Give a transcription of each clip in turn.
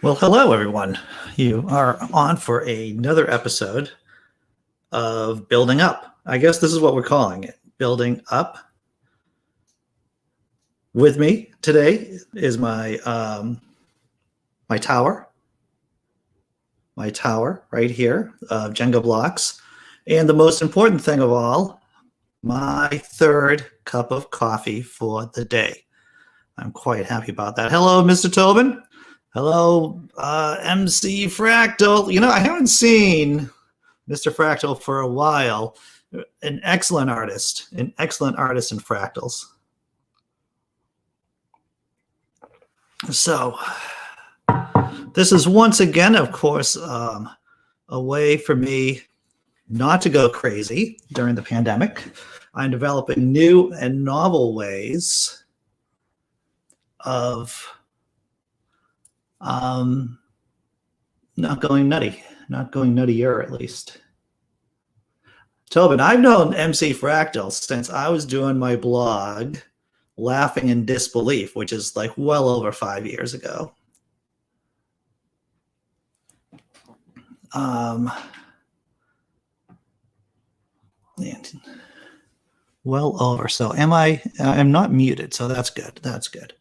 Well, hello, everyone. You are on for another episode of Building Up. I guess this is what we're calling it, Building Up. With me today is my tower right here of Jenga blocks. And the most important thing of all, my third cup of coffee for the day. I'm quite happy about that. Hello, Mr. Tobin. Hello, MC Fractal. You know, I haven't seen Mr. Fractal for a while. An excellent artist in fractals. So this is once again, of course, a way for me not to go crazy during the pandemic. I'm developing new and novel ways of not going nuttier at least. Tobin, I've known MC Fractal since I was doing my blog, Laughing in Disbelief, which is like well over 5 years ago. Well over. So I'm not muted, so that's good. That's good.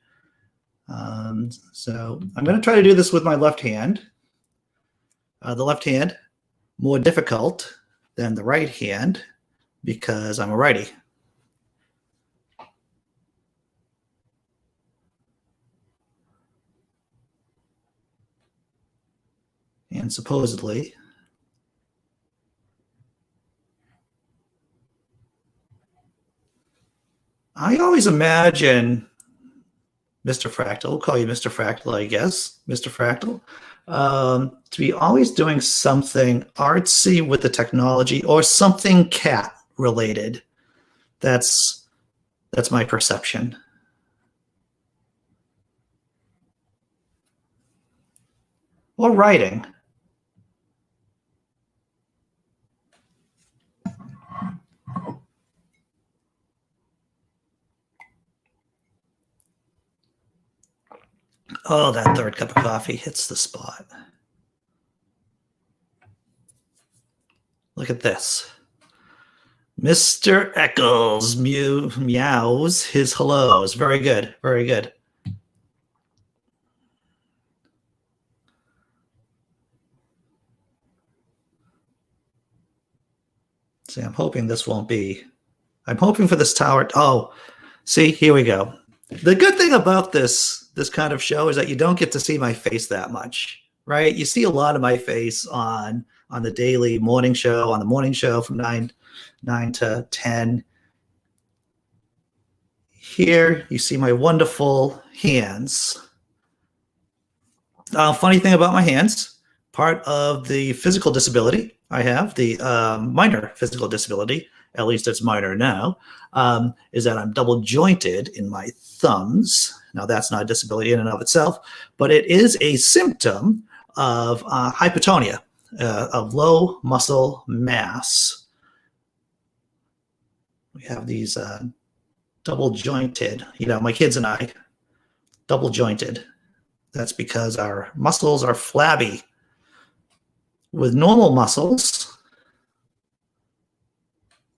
So I'm going to try to do this with my left hand. The left hand, more difficult than the right hand because I'm a righty. And supposedly, I always imagine Mr. Fractal, we'll call you Mr. Fractal, I guess, Mr. Fractal, to be always doing something artsy with the technology or something cat related. That's my perception. Or writing. Oh, that third cup of coffee hits the spot. Look at this. Mr. Eccles meows his hellos. Very good. Very good. See, I'm hoping this won't be. I'm hoping for this tower. Oh, see, here we go. The good thing about this kind of show is that you don't get to see my face that much, right? You see a lot of my face on the daily morning show, on the morning show from 9 to 10. Here you see my wonderful hands. Funny thing about my hands, part of the physical disability I have, the minor physical disability, at least it's minor now, is that I'm double jointed in my thumbs. Now that's not a disability in and of itself, but it is a symptom of hypotonia, of low muscle mass. We have these double jointed, my kids and I, double jointed. That's because our muscles are flabby. With normal muscles,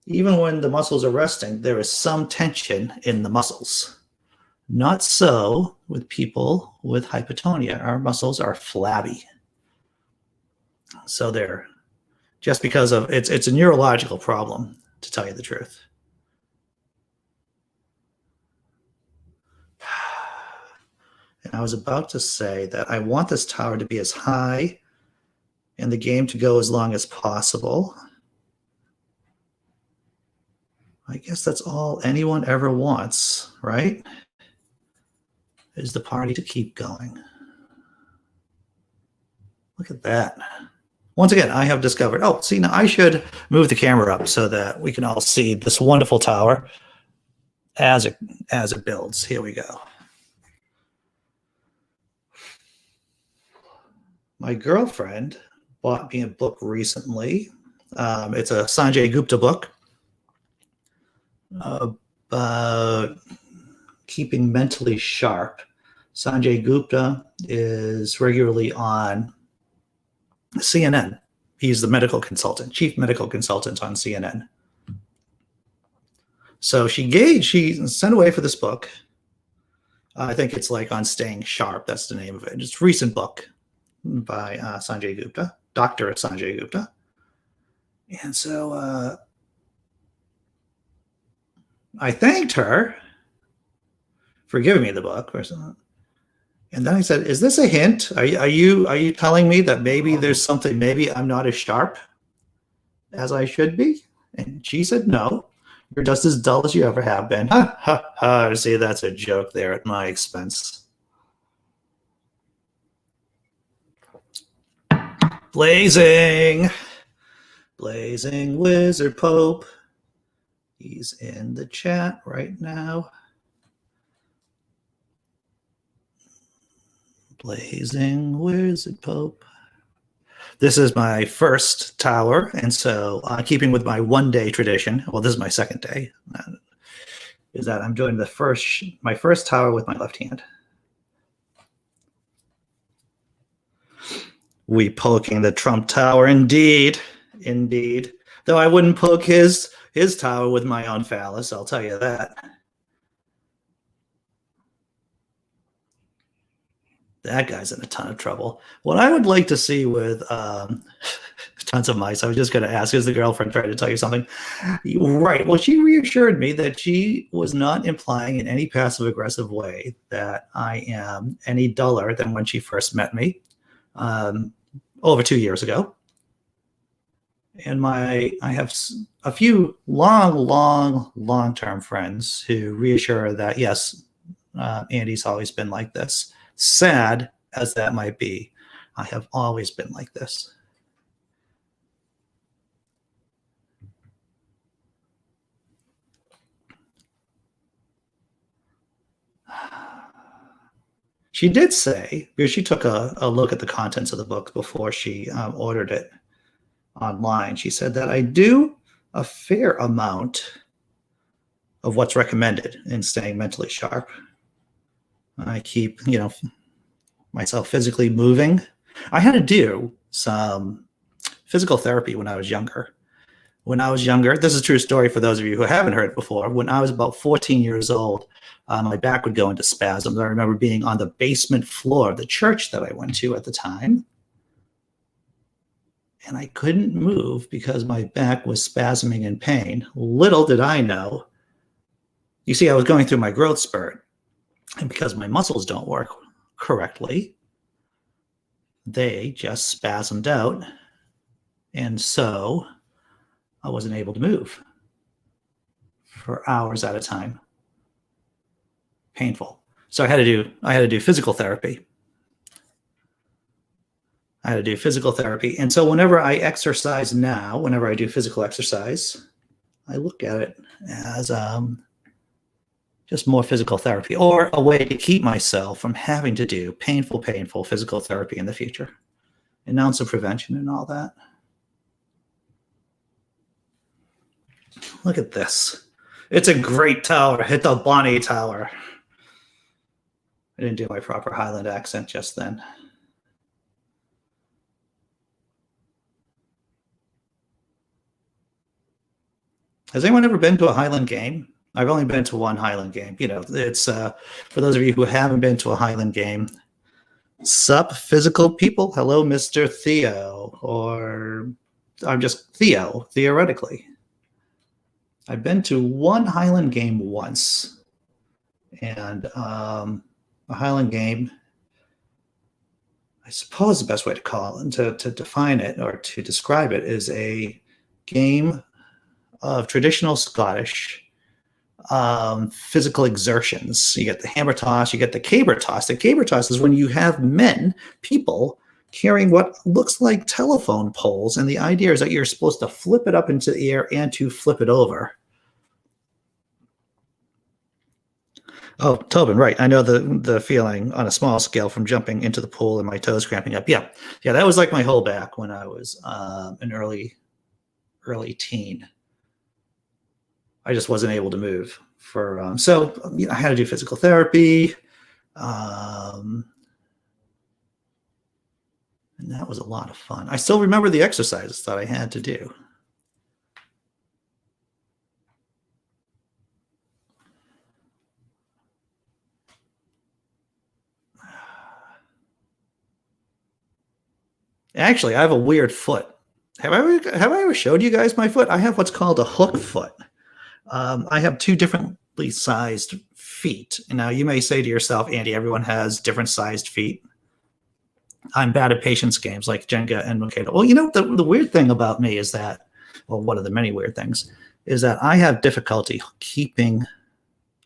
even when the muscles are resting, there is some tension in the muscles. Not so with people with hypotonia. Our muscles are flabby. So they're just because of it's a neurological problem, to tell you the truth. And I was about to say that I want this tower to be as high and the game to go as long as possible. I guess that's all anyone ever wants, right? Is the party to keep going. Look at that. Once again, I have discovered, oh, see, now I should move the camera up so that we can all see this wonderful tower as it builds. Here we go. My girlfriend bought me a book recently. It's a Sanjay Gupta book about keeping mentally sharp. Sanjay Gupta is regularly on CNN. He's the medical consultant, chief medical consultant on CNN. So she sent away for this book. I think it's like on Staying Sharp. That's the name of it. It's a recent book by Sanjay Gupta, Dr. Sanjay Gupta. And so I thanked her for giving me the book. And then I said, "Is this a hint? Are you telling me that maybe there's something? Maybe I'm not as sharp as I should be?" And she said, "No, you're just as dull as you ever have been." Ha ha ha! See, that's a joke there at my expense. Blazing Wizard Pope. He's in the chat right now. Blazing Wizard Pope. This is my first tower, and so keeping with my one-day tradition, well, this is my second day, is that I'm doing my first tower with my left hand. We poking the Trump tower, indeed. Though I wouldn't poke his tower with my own phallus, I'll tell you that. That guy's in a ton of trouble. What I would like to see with tons of mice, I was just going to ask, is the girlfriend trying to tell you something? Right. Well, she reassured me that she was not implying in any passive-aggressive way that I am any duller than when she first met me over 2 years ago. And I have a few long-term friends who reassure that, yes, Andy's always been like this. Sad as that might be, I have always been like this. She did say, because she took a look at the contents of the book before she ordered it online, she said that I do a fair amount of what's recommended in staying mentally sharp. I keep, myself physically moving. I had to do some physical therapy when I was younger. This is a true story for those of you who haven't heard it before. When I was about 14 years old, my back would go into spasms. I remember being on the basement floor of the church that I went to at the time. And I couldn't move because my back was spasming in pain. Little did I know. You see, I was going through my growth spurt. And because my muscles don't work correctly, they just spasmed out. And so I wasn't able to move for hours at a time. Painful. So I had to do physical therapy. And so whenever I exercise now, whenever I do physical exercise, I look at it as just more physical therapy, or a way to keep myself from having to do painful physical therapy in the future. An ounce of prevention and all that. Look at this. It's a great tower. Hit the Bonnie Tower. I didn't do my proper Highland accent just then. Has anyone ever been to a Highland game? I've only been to one Highland game. It's for those of you who haven't been to a Highland game. Sup, physical people? Hello, Mr. Theo. Or I'm just Theo, theoretically. I've been to one Highland game once. And a Highland game, I suppose the best way to call it, to define it or to describe it, is a game of traditional Scottish physical exertions. You get the hammer toss, you get the caber toss. The caber toss is when you have people carrying what looks like telephone poles, and the idea is that you're supposed to flip it up into the air and to flip it over. Oh, Tobin, right. I know the feeling on a small scale from jumping into the pool and my toes cramping up. Yeah, that was like my whole back when I was an early teen. I just wasn't able to move so I had to do physical therapy. And that was a lot of fun. I still remember the exercises that I had to do. Actually, I have a weird foot. Have I ever showed you guys my foot? I have what's called a hook foot. I have two differently sized feet. And now you may say to yourself, Andy, everyone has different sized feet. I'm bad at patience games like Jenga and Mikado. Well, you know, the weird thing about me is that, well, one of the many weird things is that I have difficulty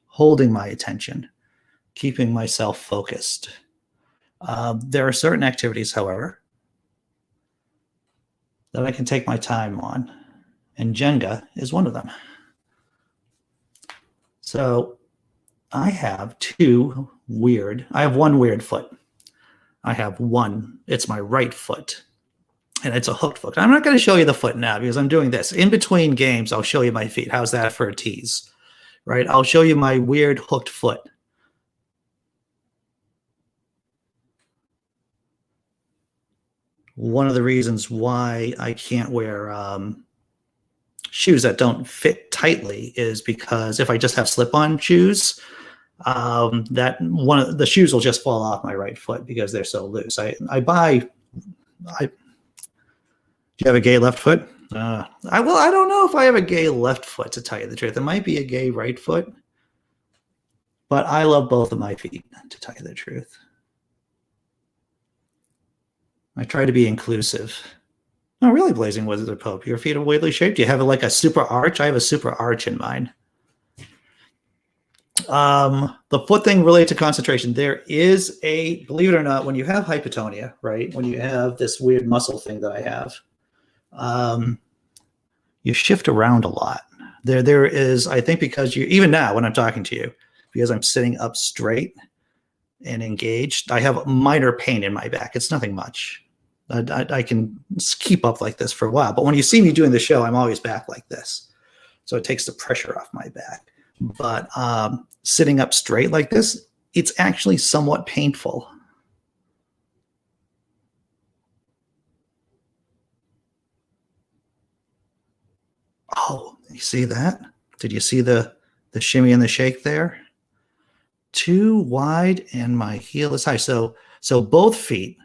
holding my attention, keeping myself focused. There are certain activities, however, that I can take my time on, and Jenga is one of them. So I have one weird foot. I have one, it's my right foot, and it's a hooked foot. I'm not going to show you the foot now because I'm doing this. In between games, I'll show you my feet. How's that for a tease? Right? I'll show you my weird hooked foot. One of the reasons why I can't wear shoes that don't fit tightly is because if I just have slip-on shoes, that one of the shoes will just fall off my right foot because they're so loose. Do you have a gay left foot? I don't know if I have a gay left foot, to tell you the truth. It might be a gay right foot, but I love both of my feet, to tell you the truth. I try to be inclusive. Oh, really, Blazing Wizard of Pope? Your feet are weirdly shaped? Do you have like a super arch? I have a super arch in mine. The foot thing related to concentration. There is believe it or not, when you have hypotonia, right? When you have this weird muscle thing that I have, you shift around a lot. There is, I think, because even now when I'm talking to you, because I'm sitting up straight and engaged, I have minor pain in my back. It's nothing much. I can keep up like this for a while, but when you see me doing the show, I'm always back like this. So it takes the pressure off my back. But sitting up straight like this, it's actually somewhat painful. Oh, you see that? Did you see the shimmy and the shake there? Too wide and my heel is high. So both feet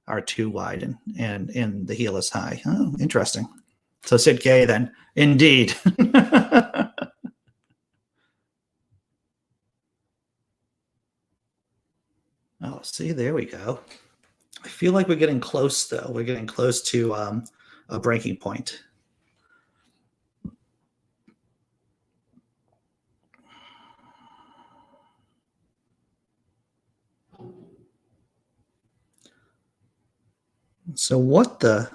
are too wide and the heel is high. Oh, interesting. So sit gay then. Indeed. Oh, see, there we go. I feel like we're getting close, though. We're getting close to a breaking point. So what the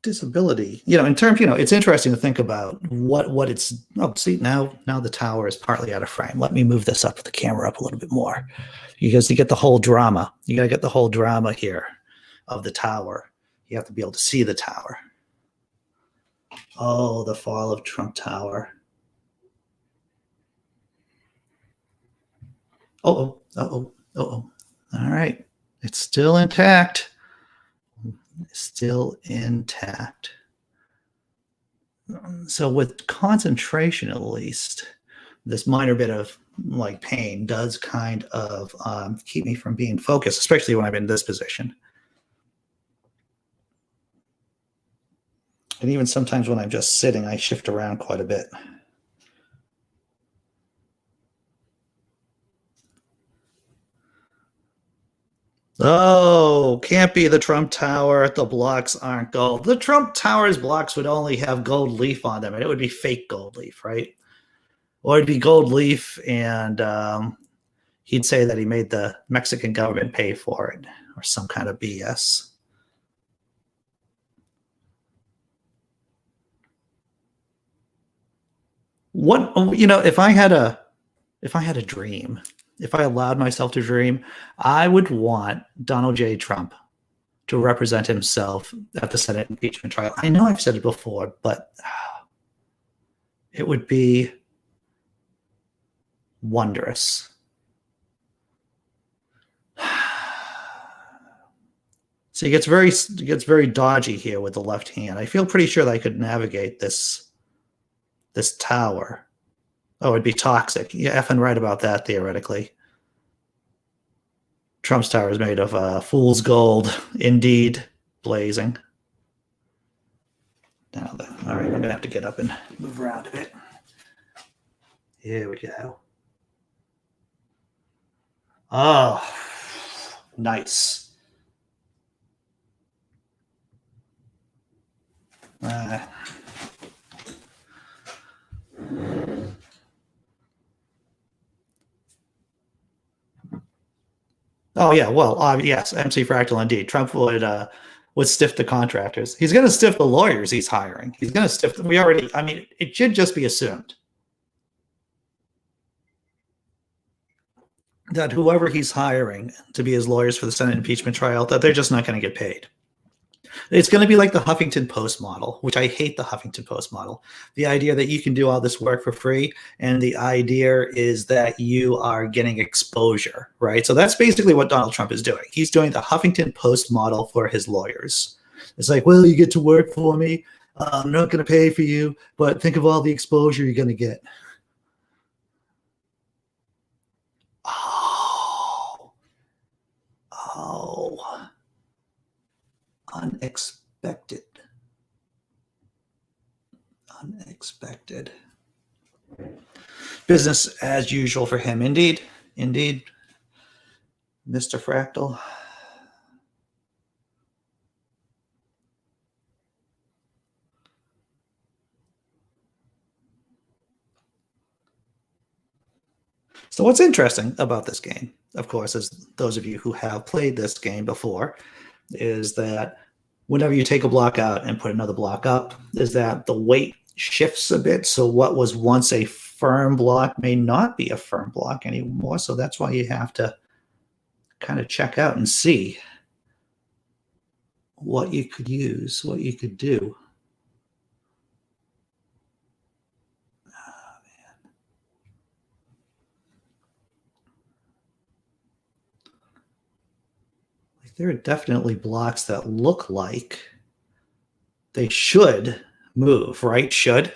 disability, in terms, it's interesting to think about what it's, see, now the tower is partly out of frame. Let me move this up, the camera up a little bit more, because you get the whole drama. You got to get the whole drama here of the tower. You have to be able to see the tower. Oh, the fall of Trump Tower. All right. It's still intact. Still intact. So with concentration, at least, this minor bit of like pain does kind of keep me from being focused, especially when I'm in this position. And even sometimes when I'm just sitting, I shift around quite a bit. Oh, can't be the Trump Tower. The blocks aren't gold. The Trump Tower's blocks would only have gold leaf on them, and it would be fake gold leaf, right? Or it'd be gold leaf, and he'd say that he made the Mexican government pay for it, or some kind of BS. What, if I had a dream, if I allowed myself to dream, I would want Donald J. Trump to represent himself at the Senate impeachment trial. I know I've said it before, but it would be wondrous. So he gets very dodgy here with the left hand. I feel pretty sure that I could navigate this tower. Oh, it'd be toxic. Yeah, effing right about that, theoretically. Trump's tower is made of fool's gold, indeed, blazing. All right, I'm going to have to get up and move around a bit. Here we go. Oh, nice. Oh yeah, well, yes, MC Fractal indeed. Trump would stiff the contractors. He's going to stiff the lawyers he's hiring. He's going to stiff them. It should just be assumed that whoever he's hiring to be his lawyers for the Senate impeachment trial, that they're just not going to get paid. It's going to be like the Huffington Post model, which I hate the Huffington Post model. The idea that you can do all this work for free, and the idea is that you are getting exposure, right? So that's basically what Donald Trump is doing. He's doing the Huffington Post model for his lawyers. It's like, well, you get to work for me. I'm not going to pay for you, but think of all the exposure you're going to get. Oh. Unexpected. Business as usual for him. Indeed. Mr. Fractal. So what's interesting about this game, of course, as those of you who have played this game before, is that whenever you take a block out and put another block up, is that the weight shifts a bit. So what was once a firm block may not be a firm block anymore. So that's why you have to kind of check out and see what you could use, what you could do. Oh, man. Like, there are definitely blocks that look like they should move, right? Should.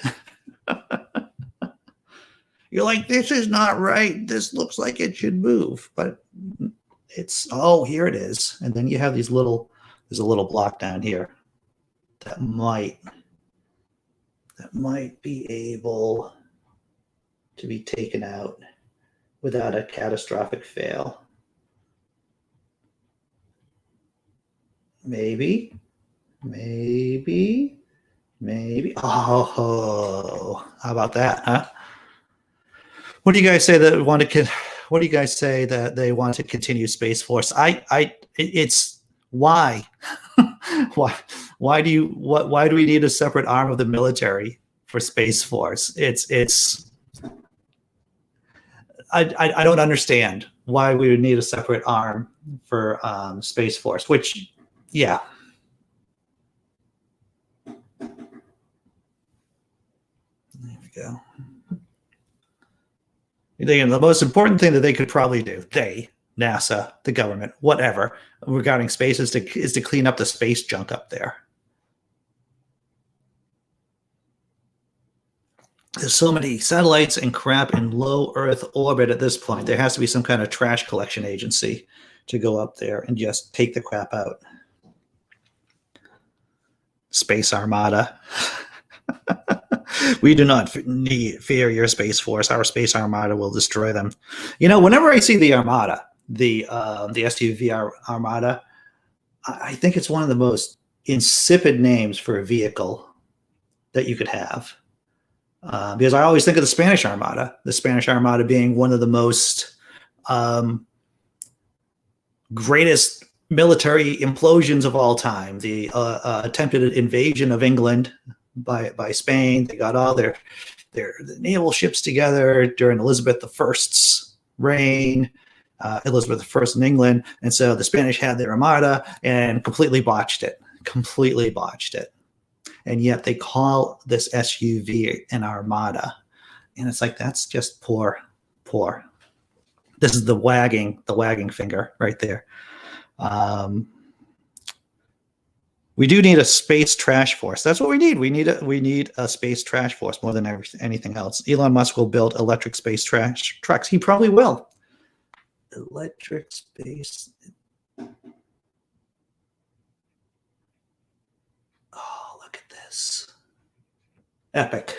You're like, this is not right. This looks like it should move, but it's, oh, here it is. And then you have there's a little block down here that might be able to be taken out without a catastrophic fail. Maybe. Oh, how about that, huh? What do you guys say that what do you guys say that they want to continue Space Force? It's why? why do we need a separate arm of the military for Space Force? I don't understand why we would need a separate arm for Space Force, which, yeah. There we go. The most important thing that they could probably do, NASA, the government, whatever, regarding space is to clean up the space junk up there. There's so many satellites and crap in low Earth orbit at this point. There has to be some kind of trash collection agency to go up there and just take the crap out. Space Armada. We do not fear your Space Force. Our Space Armada will destroy them. You know, whenever I see the Armada, the SUV Armada, I think it's one of the most insipid names for a vehicle that you could have. Because I always think of the Spanish Armada being one of the most greatest military implosions of all time. The attempted invasion of England by Spain. They got all their naval ships together during Elizabeth I's reign, Elizabeth I in England. And so the Spanish had their Armada and completely botched it. And yet they call this SUV an Armada. And it's like, that's just poor poor. This is the wagging finger right there. We do need a space trash force. That's what we need. We need a space trash force more than anything else. Elon Musk will build electric space trash trucks. He probably will. Electric space. Oh, look at this. Epic.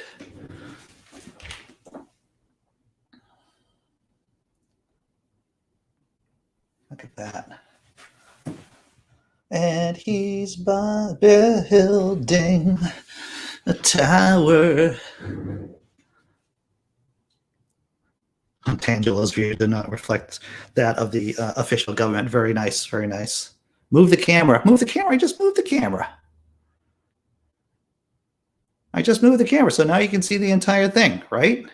Look at that. And he's building a tower. Tangela's view did not reflect that of the official government. Very nice, very nice. Move the camera. Move the camera. I just moved the camera. I just moved the camera, so now you can see the entire thing, right?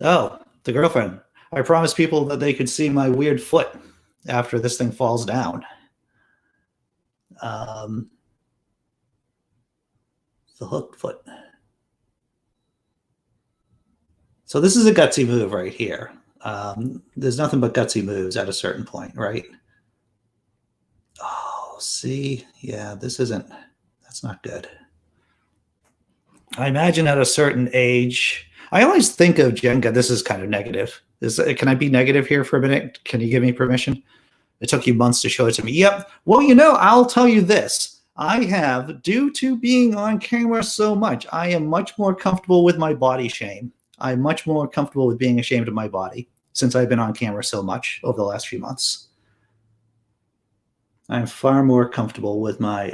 Oh, the girlfriend. I promised people that they could see my weird foot after this thing falls down. The hooked foot. So this is a gutsy move right here. There's nothing but gutsy moves at a certain point, right? Oh, see? Yeah, that's not good. I imagine at a certain age, I always think of Jenga, this is kind of negative. Can I be negative here for a minute? Can you give me permission? It took you months to show it to me. Yep. Well, I'll tell you this. I have, due to being on camera so much, I am much more comfortable with my body shame. I'm much more comfortable with being ashamed of my body since I've been on camera so much over the last few months. I'm far more comfortable with my,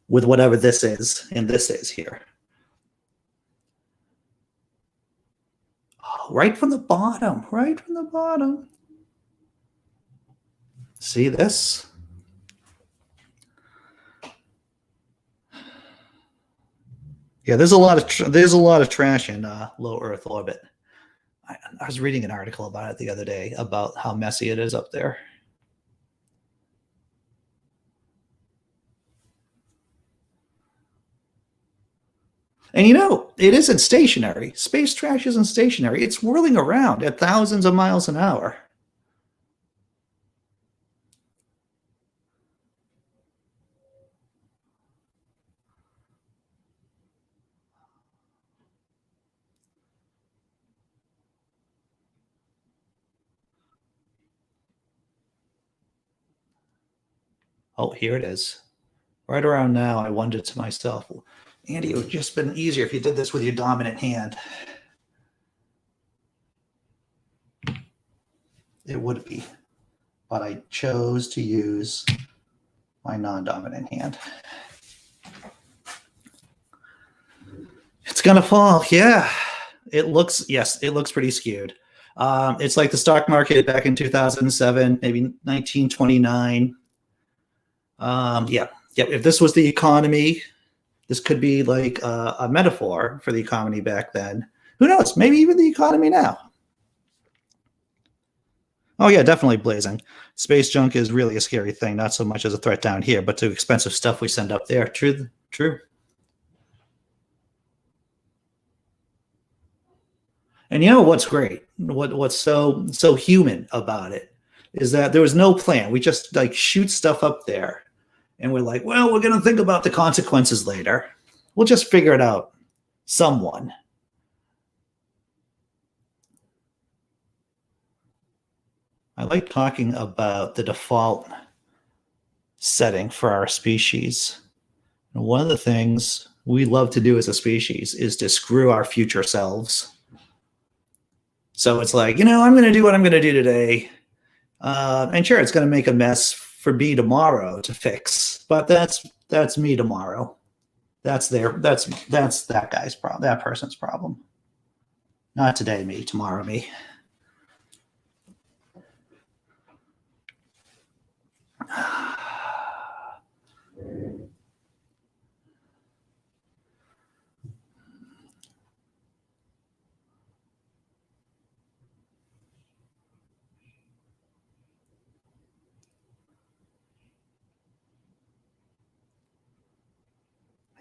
with whatever this is, and this is here. Oh, right from the bottom, right from the bottom. See this? Yeah, there's a lot of trash in low Earth orbit. I was reading an article about it the other day about how messy it is up there. And it isn't stationary. Space trash isn't stationary. It's whirling around at thousands of miles an hour. Oh, here it is. Right around now, I wondered to myself, Andy, it would have just been easier if you did this with your dominant hand. It would be, but I chose to use my non-dominant hand. It's gonna fall. Yeah, it looks pretty skewed. It's like the stock market back in 2007, maybe 1929. Yeah. If this was the economy, this could be like a metaphor for the economy back then. Who knows? Maybe even the economy now. Oh yeah, definitely blazing. Space junk is really a scary thing, not so much as a threat down here, but to expensive stuff we send up there. True. And what's great? What's so human about it is that there was no plan. We just like shoot stuff up there, and we're like, well, we're going to think about the consequences later. We'll just figure it out. Someone. I like talking about the default setting for our species. And one of the things we love to do as a species is to screw our future selves. So it's like, I'm going to do what I'm going to do today. And sure, it's going to make a mess for me tomorrow to fix, but that's me tomorrow. That's that guy's problem, that person's problem. Not today, me, tomorrow, me.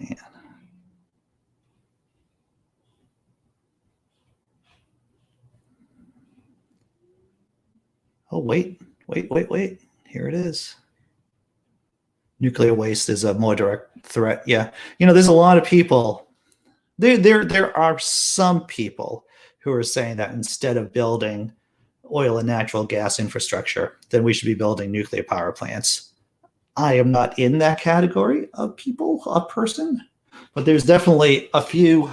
Man. Oh, wait. Here it is. Nuclear waste is a more direct threat. Yeah. There's a lot of people. There are some people who are saying that instead of building oil and natural gas infrastructure, then we should be building nuclear power plants. I am not in that category of people, a person, but there's definitely a few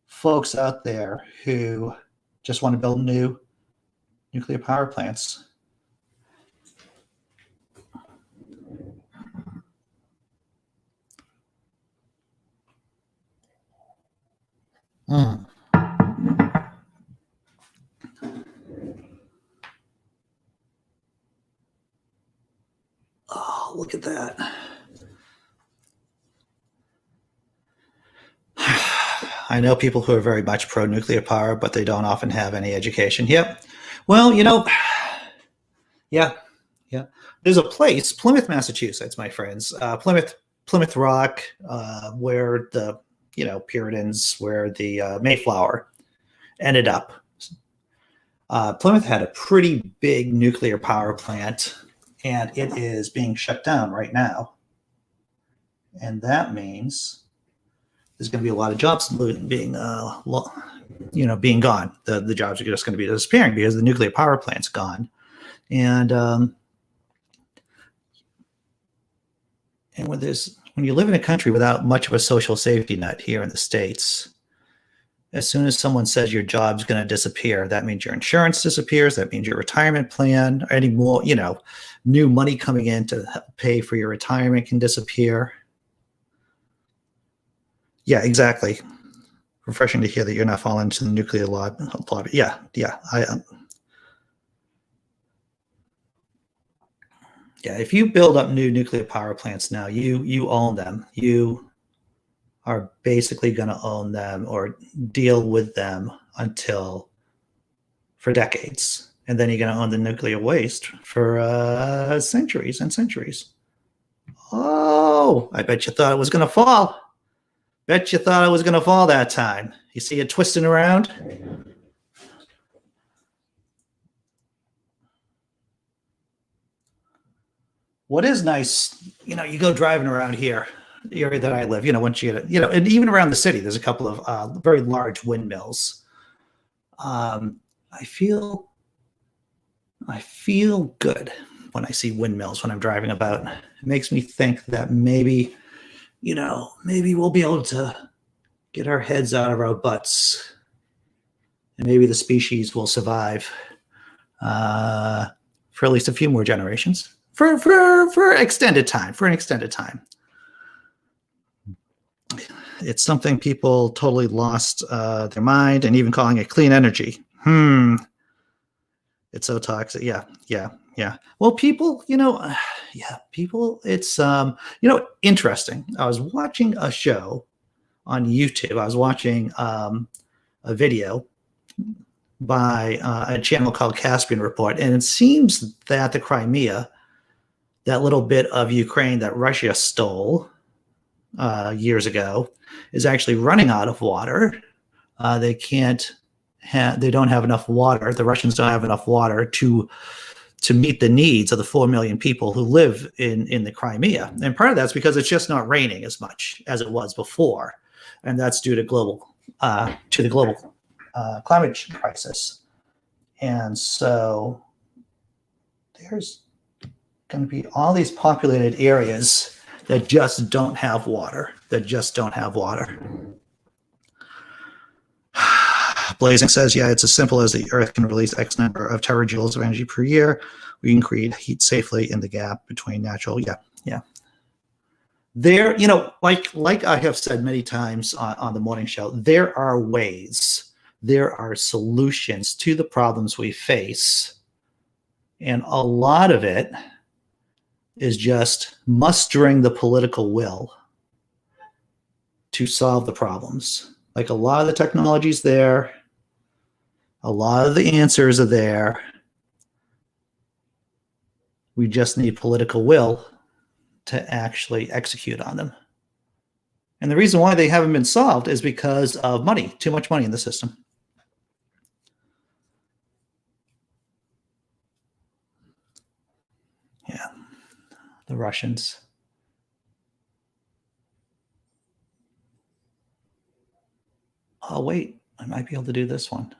folks out there who just want to build new nuclear power plants. Mm. Oh, look at that. I know people who are very much pro-nuclear power, but they don't often have any education. Yep. Well, yeah. There's a place, Plymouth, Massachusetts, my friends, Plymouth Rock, where the Puritans, where the Mayflower ended up. Plymouth had a pretty big nuclear power plant, and it is being shut down right now. And that means there's going to be a lot of jobs being being gone. The jobs are just going to be disappearing because the nuclear power plant's gone. And when you live in a country without much of a social safety net here in the States, as soon as someone says your job's going to disappear, that means your insurance disappears. That means your retirement plan, any more, new money coming in to pay for your retirement can disappear. Yeah, exactly. Refreshing to hear that you're not falling into the nuclear lobby. Yeah. If you build up new nuclear power plants now, you own them. You are basically going to own them or deal with them for decades. And then you're going to own the nuclear waste for centuries and centuries. Oh, I bet you thought it was going to fall. Bet you thought it was going to fall that time. You see it twisting around? What is nice, you go driving around here, the area that I live, once you get it, and even around the city, there's a couple of very large windmills. I feel good when I see windmills when I'm driving about. It makes me think that maybe we'll be able to get our heads out of our butts, and maybe the species will survive for at least a few more generations, for an extended time. It's something people totally lost their mind, and even calling it clean energy. It's so toxic. Yeah. Well, people, it's, interesting. I was watching a show on YouTube. I was watching a video by a channel called Caspian Report. And it seems that the Crimea, that little bit of Ukraine that Russia stole years ago, is actually running out of water. They don't have enough water. The Russians don't have enough water to meet the needs of the 4 million people who live in the Crimea. And part of that's because it's just not raining as much as it was before. And that's due to the global climate crisis. And so there's going to be all these populated areas that just don't have water, Blazing says, yeah, it's as simple as the Earth can release X number of terajoules of energy per year. We can create heat safely in the gap between natural. Yeah. There, like I have said many times on the morning show, there are ways, there are solutions to the problems we face. And a lot of it is just mustering the political will to solve the problems. Like, a lot of the technology's there. A lot of the answers are there. We just need political will to actually execute on them. And the reason why they haven't been solved is because of money, too much money in the system. Yeah, the Russians. Oh, wait, I might be able to do this one.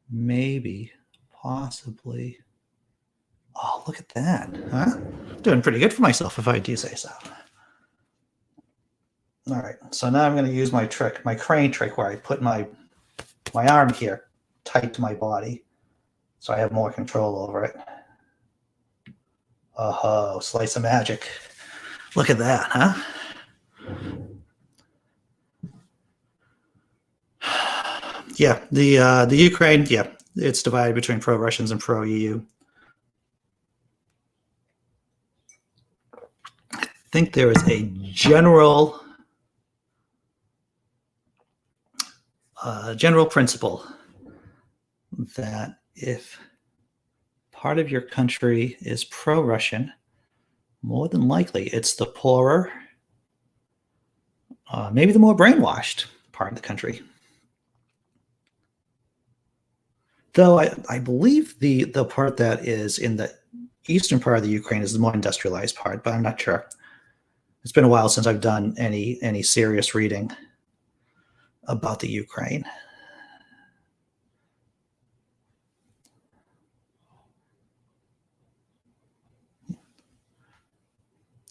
Maybe, possibly. Oh, look at that, huh? Doing pretty good for myself, if I do say so. All right, so now I'm going to use my trick, my crane trick, where I put my arm here tight to my body so I have more control over it. Oh, slice of magic. Look at that, huh? Yeah, the Ukraine, yeah, it's divided between pro-Russians and pro-EU. I think there is a general principle that if part of your country is pro-Russian, more than likely it's the poorer, maybe the more brainwashed part of the country. Though I believe the part that is in the eastern part of the Ukraine is the more industrialized part, but I'm not sure. It's been a while since I've done any serious reading about the Ukraine.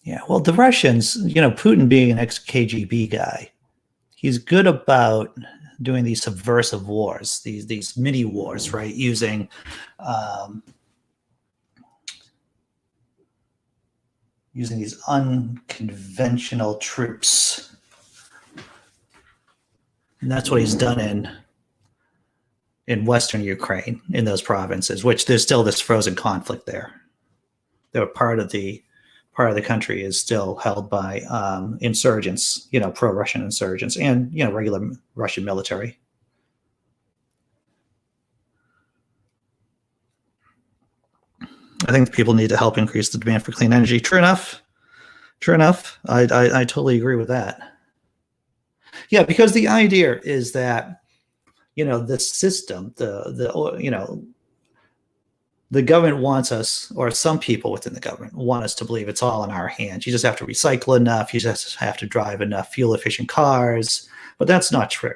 Yeah, well, the Russians, Putin being an ex-KGB guy, he's good about doing these subversive wars, these mini wars, right? Using these unconventional troops, and that's what he's done in Western Ukraine, in those provinces, which there's still this frozen conflict there. They're part of the country is still held by insurgents, pro-Russian insurgents, and regular Russian military. I think people need to help increase the demand for clean energy. True enough. I totally agree with that. Yeah, because the idea is that the system, the government wants us, or some people within the government want us to believe it's all in our hands. You just have to recycle enough. You just have to drive enough fuel efficient cars. But that's not true.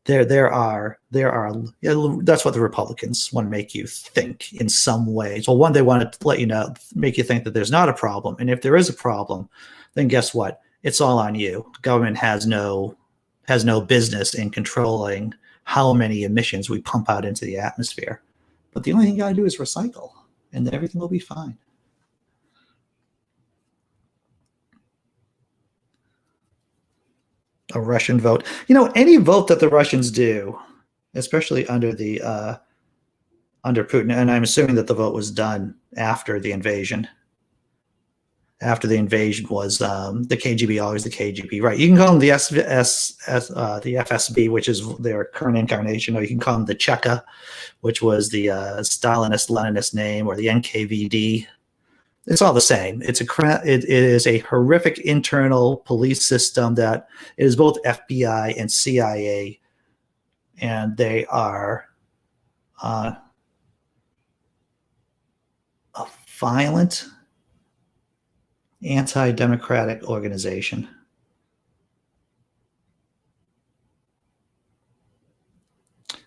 There are that's what the Republicans want to make you think in some ways. Well, one, they want to make you think that there's not a problem. And if there is a problem, then guess what? It's all on you. The government has no business in controlling how many emissions we pump out into the atmosphere. But the only thing you gotta do is recycle, and then everything will be fine. A Russian vote. Any vote that the Russians do, especially under Putin, and I'm assuming that the vote was done after the invasion. After the invasion was the KGB, always the KGB, right? You can call them the the FSB, which is their current incarnation, or you can call them the Cheka, which was the Stalinist Leninist name, or the NKVD. It's all the same. It is a horrific internal police system that is both FBI and CIA, and they are a violent, anti-democratic organization.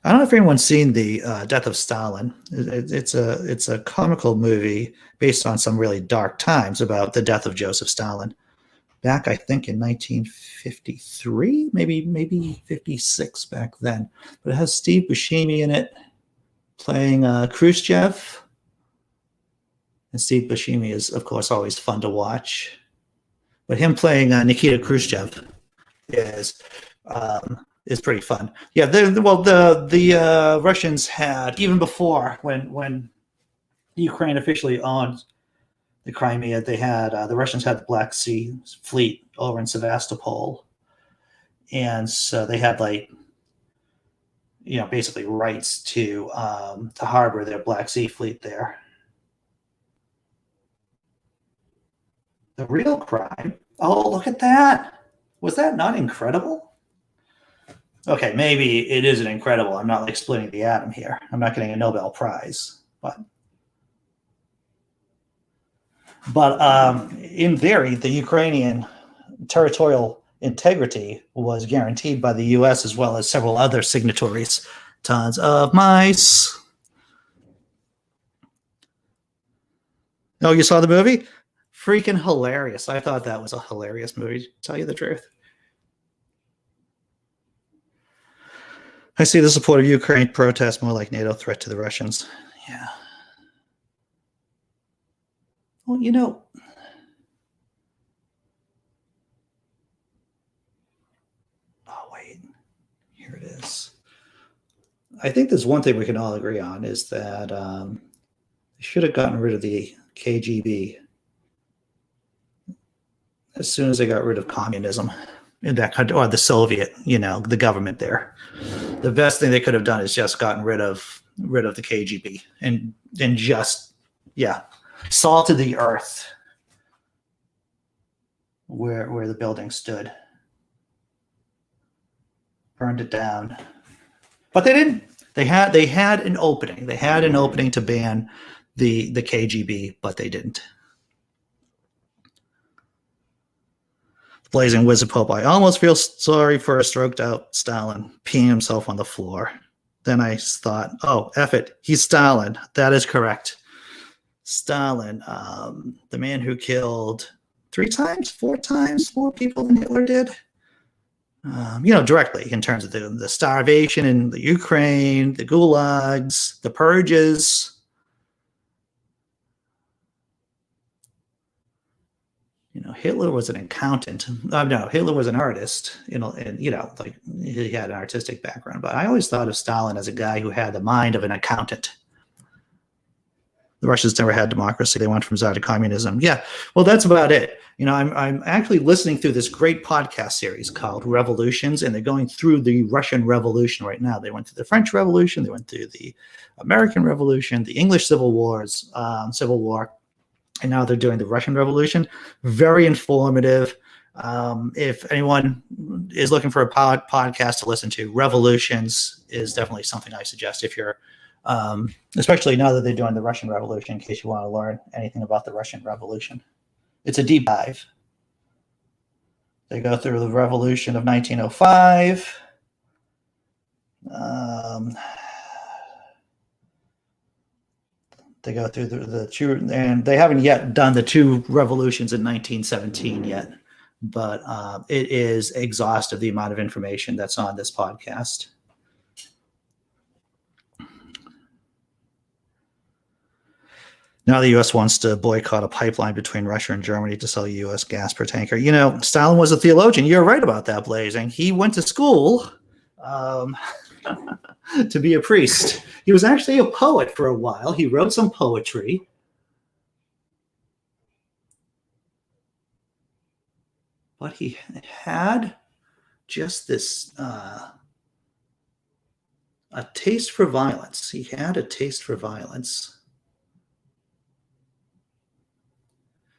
I don't know if anyone's seen the Death of Stalin. It's a comical movie based on some really dark times about the death of Joseph Stalin, back I think in 1953, maybe 56 back then. But it has Steve Buscemi in it playing Khrushchev. And Steve Buscemi is, of course, always fun to watch. But him playing Nikita Khrushchev is pretty fun. Yeah, the Russians had, even before when Ukraine officially owned the Crimea, they had the Russians had the Black Sea Fleet over in Sevastopol, and so they had basically rights to harbor their Black Sea Fleet there. The real crime Oh, look at that. Was that not incredible? Okay, maybe it isn't incredible. I'm not like splitting the atom here. I'm not getting a Nobel Prize, but in theory, the Ukrainian territorial integrity was guaranteed by the U.S. as well as several other signatories. Tons of mice. Oh, you saw the movie? Freaking hilarious. I thought that was a hilarious movie, to tell you the truth. I see the support of Ukraine protest more like NATO threat to the Russians. Yeah. Well, you know, oh, wait. Here it is. I think there's one thing we can all agree on is that they should have gotten rid of the KGB as soon as they got rid of communism in that country, or the Soviet, the government there. The best thing they could have done is just gotten rid of the KGB and just, salted the earth where the building stood, burned it down. But they didn't. They had an opening. They had an opening to ban the KGB, but they didn't. Blazing Wizard Pope, I almost feel sorry for a stroked out Stalin peeing himself on the floor. Then I thought, oh, F it, he's Stalin. That is correct. Stalin, the man who killed 4 times more people than Hitler did. Directly in terms of the starvation in the Ukraine, the gulags, the purges. Hitler was an accountant. No, Hitler was an artist. And he had an artistic background. But I always thought of Stalin as a guy who had the mind of an accountant. The Russians never had democracy. They went from czar to communism. Yeah, well, that's about it. I'm actually listening through this great podcast series called Revolutions, and they're going through the Russian Revolution right now. They went through the French Revolution, they went through the American Revolution, the English Civil War, and now they're doing the Russian Revolution. Very informative. If anyone is looking for a podcast to listen to, Revolutions is definitely something I suggest if you're, especially now that they're doing the Russian Revolution, in case you want to learn anything about the Russian Revolution. It's a deep dive. They go through the Revolution of 1905. They go through the two, and they haven't yet done the 2 revolutions in 1917 yet, but it is exhaustive, the amount of information that's on this podcast. Now the U.S. wants to boycott a pipeline between Russia and Germany to sell U.S. gas per tanker. Stalin was a theologian. You're right about that, Blazing. He went to school to be a priest. He was actually a poet for a while. He wrote some poetry. But he had just this a taste for violence. He had a taste for violence.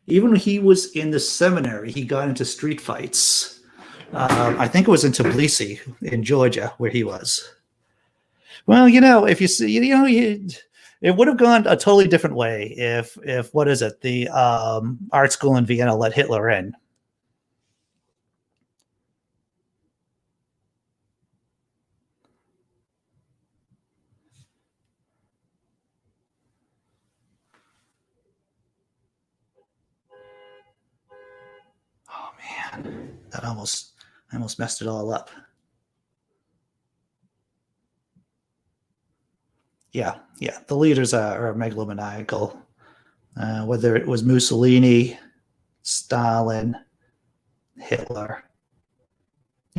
Even when he was in the seminary, he got into street fights. I think it was in Tbilisi in Georgia where he was. Well, if you see, it would have gone a totally different way if what is it, the art school in Vienna let Hitler in. Oh man, I almost messed it all up. Yeah. The leaders are megalomaniacal. Whether it was Mussolini, Stalin, Hitler.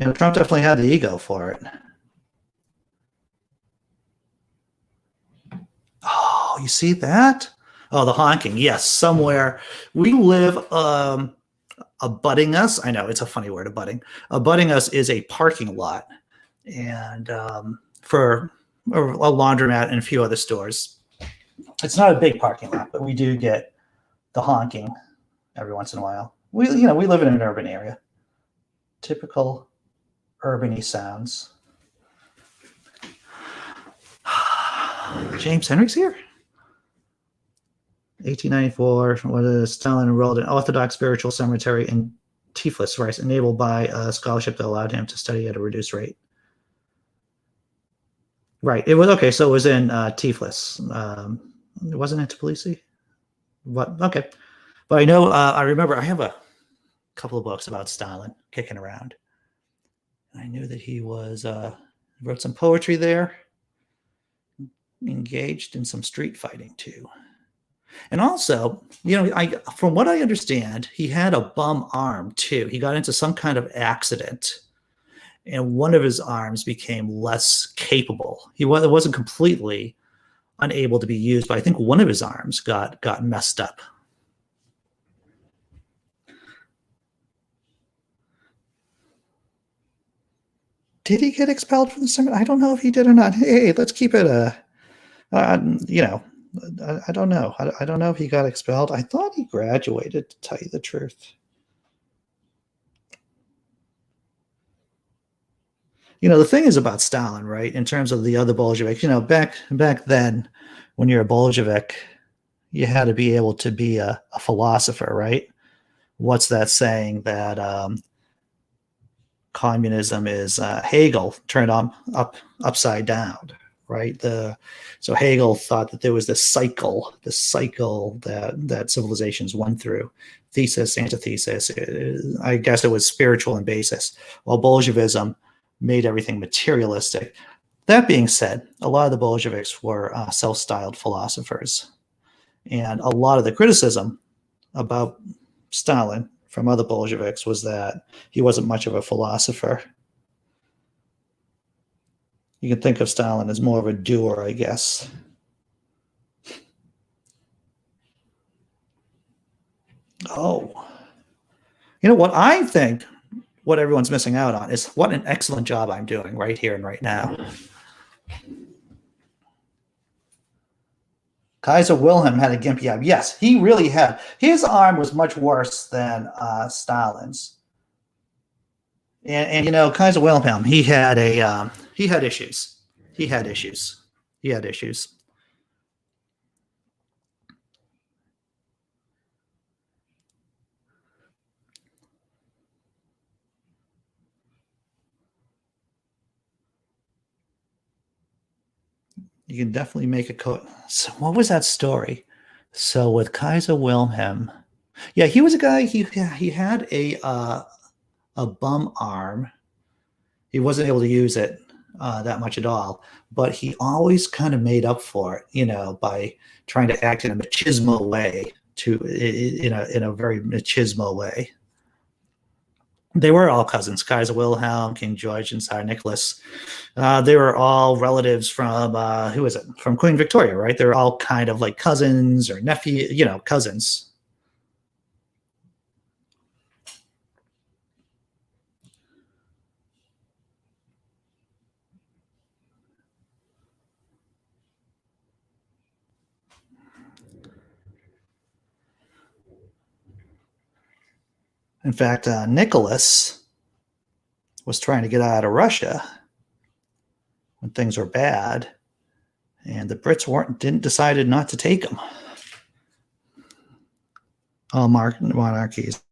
Trump definitely had the ego for it. Oh, you see that? Oh, the honking. Yes, somewhere. We live abutting us. I know, it's a funny word, abutting. Abutting us is a parking lot. And for a laundromat and a few other stores. It's not a big parking lot, but we do get the honking every once in a while. we live in an urban area. Typical urban-y sounds. James Henry's here. 1894, what is Stalin enrolled in Orthodox Spiritual Cemetery in Tiflis, right? Enabled by a scholarship that allowed him to study at a reduced rate. Right. It was okay. So it was in Tiflis. It wasn't in Tbilisi. What? Okay. But I know. I remember. I have a couple of books about Stalin kicking around. I knew that he was wrote some poetry there. Engaged in some street fighting too. And also, from what I understand, he had a bum arm too. He got into some kind of accident, and one of his arms became less capable. It wasn't completely unable to be used, but I think one of his arms got messed up. Did he get expelled from the seminary? I don't know if he did or not. Hey, let's keep it I don't know. I don't know if he got expelled. I thought he graduated, to tell you the truth. The thing is about Stalin, right? In terms of the other Bolsheviks, back then, when you're a Bolshevik, you had to be able to be a philosopher, right? What's that saying that communism is Hegel turned upside down, right? So Hegel thought that there was this cycle that civilizations went through, thesis, antithesis. I guess it was spiritual in basis, while Bolshevism made everything materialistic. That being said, a lot of the Bolsheviks were self-styled philosophers, and a lot of the criticism about Stalin from other Bolsheviks was that he wasn't much of a philosopher. You can think of Stalin as more of a doer, I guess. Oh, what I think what everyone's missing out on is what an excellent job I'm doing right here and right now. Kaiser Wilhelm had a gimpy arm. Yes, he really had. His arm was much worse than Stalin's. And Kaiser Wilhelm, he had issues. He had issues. You can definitely make a quote. So what was that story? So with Kaiser Wilhelm, yeah, he was a guy. He had a bum arm. He wasn't able to use it that much at all, but he always kind of made up for it, by trying to act in a machismo way, in a very machismo way. They were all cousins: Kaiser Wilhelm, King George, and Tsar Nicholas. They were all relatives from who is it? From Queen Victoria, right? They're all kind of like cousins or nephew, cousins. In fact, Nicholas was trying to get out of Russia when things were bad, and the Brits decided not to take him. All monarchies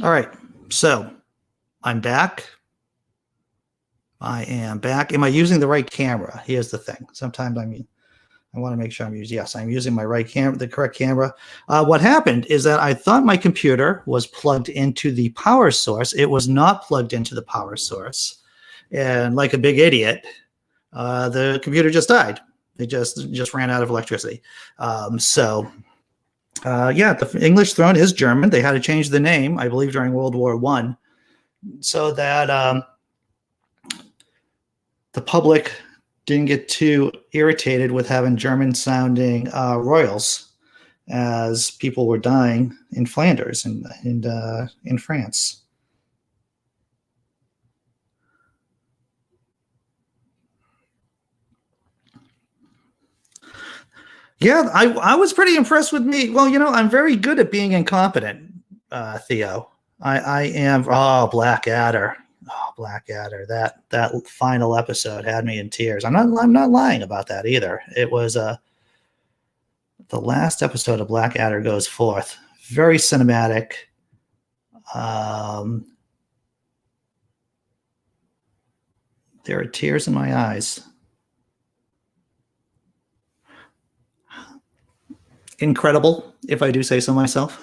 All right, so I'm back. I am back. Am I using the right camera? Here's the thing. Sometimes I want to make sure I'm using. Yes, I'm using my right camera, the correct camera. What happened is that I thought my computer was plugged into the power source. It was not plugged into the power source, and like a big idiot, the computer just died. It just ran out of electricity. Yeah, the English throne is German. They had to change the name, I believe, during World War I, so that the public didn't get too irritated with having German-sounding royals as people were dying in Flanders and in France. Yeah, I was pretty impressed with me. Well, I'm very good at being incompetent, Theo. I am. Oh, Blackadder. Oh, Blackadder. That final episode had me in tears. I'm not lying about that either. It was the last episode of Blackadder goes forth. Very cinematic. There are tears in my eyes. Incredible, if I do say so myself.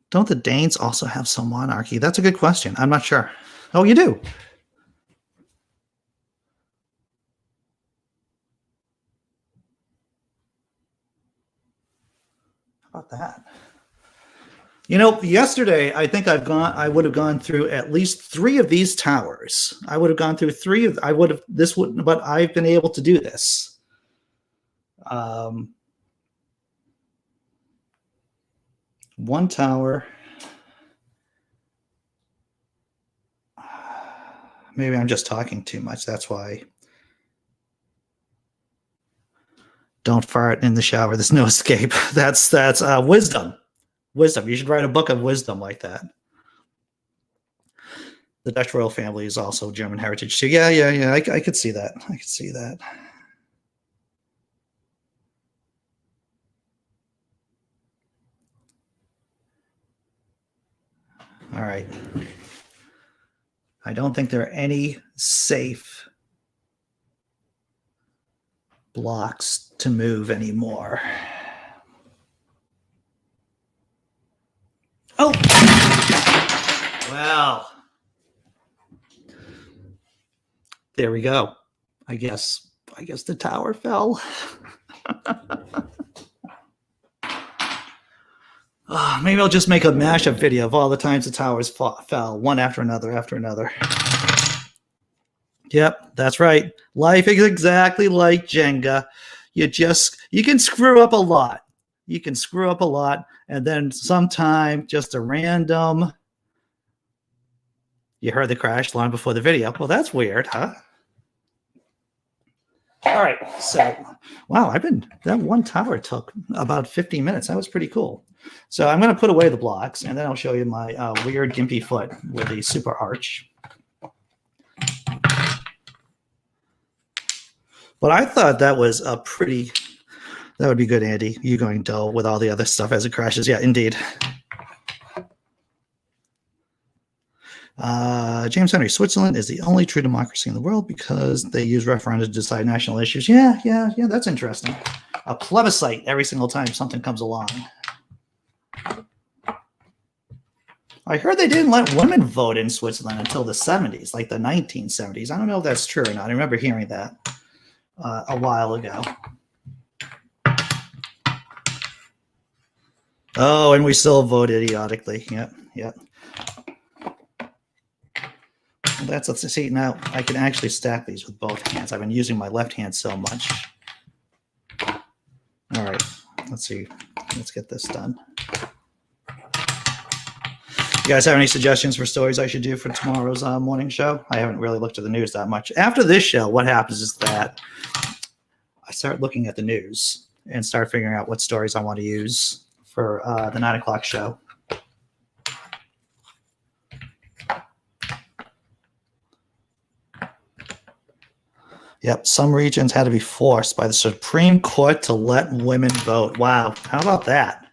Don't the Danes also have some monarchy? That's a good question. I'm not sure. Oh, you do? How about that? Yesterday I think I would have gone through at least 3 of these towers. I would have gone through 3 of. I would have. This would, but I've been able to do this. One tower. Maybe I'm just talking too much. That's why. Don't fart in the shower. There's no escape. That's wisdom. Wisdom. You should write a book of wisdom like that. The Dutch royal family is also German heritage too. Yeah. I could see that. I could see that. All right. I don't think there are any safe blocks to move anymore. Oh! Well. There we go. I guess the tower fell. Maybe I'll just make a mashup video of all the times the towers fell, one after another. Yep, that's right. Life is exactly like Jenga. You can screw up a lot. You can screw up a lot, and then sometime just a random. You heard the crash long before the video. Well, that's weird, huh? All right, so wow, that one tower took about 15 minutes. That was pretty cool. So I'm going to put away the blocks, and then I'll show you my weird gimpy foot with the super arch. But I thought that was that would be good, Andy. You going dull with all the other stuff as it crashes. Yeah, indeed. James Henry, Switzerland is the only true democracy in the world because they use referenda to decide national issues. Yeah, that's interesting. A plebiscite every single time something comes along. I heard they didn't let women vote in Switzerland until the 70s, like the 1970s. I don't know if that's true or not. I remember hearing that a while ago. Oh, and we still vote idiotically. Yep. Let's see, now I can actually stack these with both hands. I've been using my left hand so much. All right, let's see. Let's get this done. You guys have any suggestions for stories I should do for tomorrow's morning show? I haven't really looked at the news that much. After this show, what happens is that I start looking at the news and start figuring out what stories I want to use for the 9 o'clock show. Yep, some regions had to be forced by the Supreme Court to let women vote. Wow, how about that?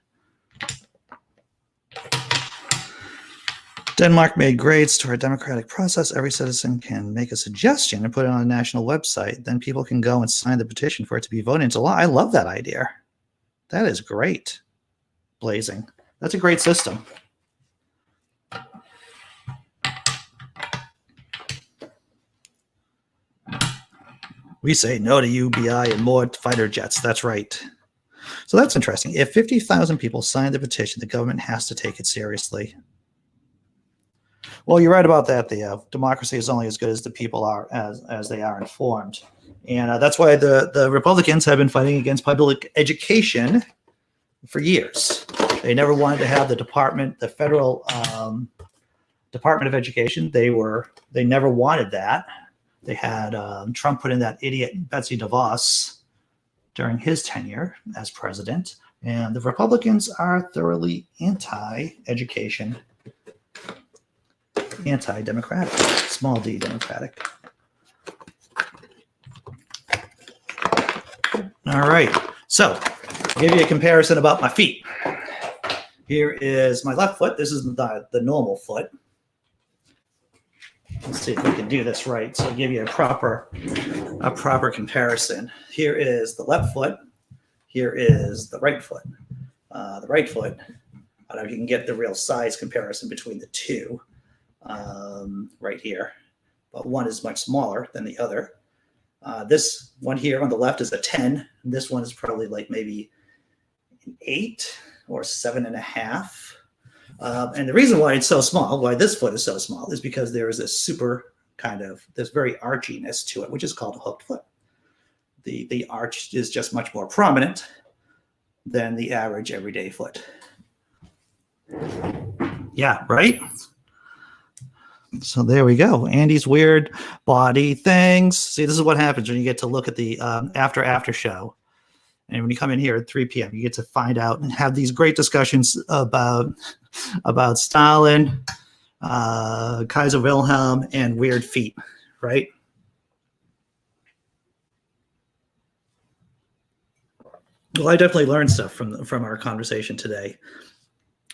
Denmark made grades to our democratic process. Every citizen can make a suggestion and put it on a national website. Then people can go and sign the petition for it to be voted into law. I love that idea. That is great. Blazing. That's a great system. We say no to UBI and more fighter jets. That's right. So that's interesting. If 50,000 people sign the petition, the government has to take it seriously. Well, you're right about that, Theo. Democracy is only as good as the people are as they are informed. And that's why the Republicans have been fighting against public education for years. They never wanted to have the federal Department of Education. They never wanted that. They had Trump put in that idiot Betsy DeVos during his tenure as president. And the Republicans are thoroughly anti-education, anti-democratic, small d democratic. All right. So I'll give you a comparison about my feet. Here is my left foot. This is the normal foot. Let's see if we can do this right. So I'll give you a proper comparison. Here is the left foot. Here is the right foot. The right foot, I don't know if you can get the real size comparison between the two right here, but one is much smaller than the other. This one here on the left is a 10. And this one is probably like maybe an 8 or 7.5. And the reason why it's so small, why this foot is so small, is because there is this this very archiness to it, which is called a hooked foot. The arch is just much more prominent than the average everyday foot. Yeah, right? So there we go. Andy's weird body things. See, this is what happens when you get to look at the after show. And when you come in here at 3 p.m., you get to find out and have these great discussions about Stalin, Kaiser Wilhelm, and weird feet, right? Well, I definitely learned stuff from our conversation today.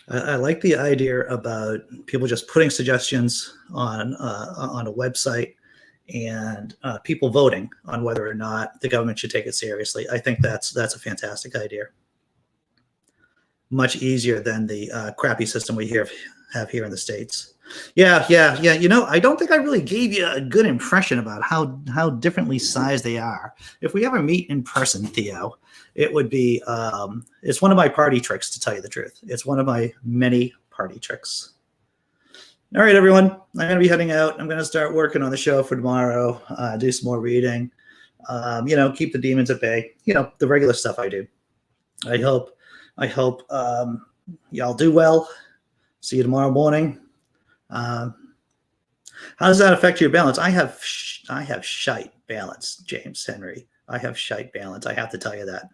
I like the idea about people just putting suggestions on a website and people voting on whether or not the government should take it seriously. I think that's a fantastic idea. Much easier than the crappy system we have here in the States. Yeah. You know, I don't think I really gave you a good impression about how differently sized they are. If we ever meet in person, Theo, it would be, it's one of my party tricks, to tell you the truth. It's one of my many party tricks. All right, everyone, I'm going to be heading out. I'm going to start working on the show for tomorrow, do some more reading, keep the demons at bay, the regular stuff I do. I hope y'all do well. See you tomorrow morning. How does that affect your balance? I have shite balance, James Henry. I have shite balance. I have to tell you that.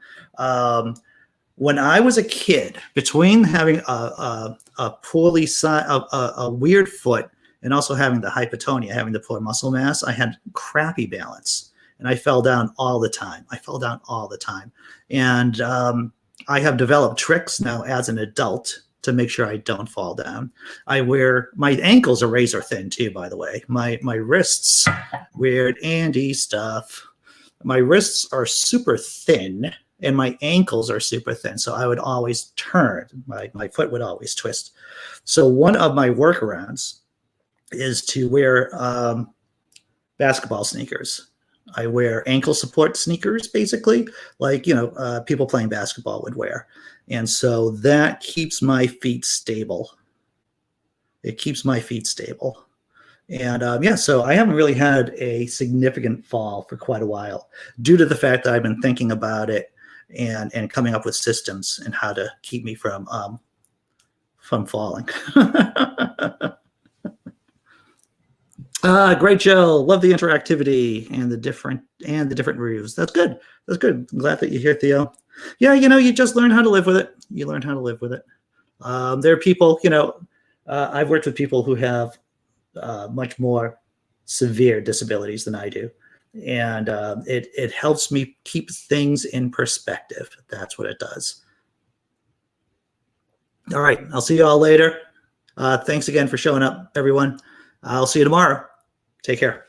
When I was a kid, between having a poorly a weird foot and also having the hypotonia, having the poor muscle mass, I had crappy balance, and I fell down all the time. And I have developed tricks now as an adult to make sure I don't fall down. My ankles are razor thin too, by the way. My wrists, weird Andy stuff. My wrists are super thin and my ankles are super thin. So I would always turn, my foot would always twist. So one of my workarounds is to wear basketball sneakers. I wear ankle support sneakers, basically, like, people playing basketball would wear. And so that keeps my feet stable. It keeps my feet stable. And so I haven't really had a significant fall for quite a while due to the fact that I've been thinking about it and coming up with systems and how to keep me from falling. Great, Joe. Love the interactivity and the different reviews. That's good. I'm glad that you're here, Theo. Yeah, you just learn how to live with it. There are people, I've worked with people who have much more severe disabilities than I do. And it helps me keep things in perspective. That's what it does. All right. I'll see you all later. Thanks again for showing up, everyone. I'll see you tomorrow. Take care.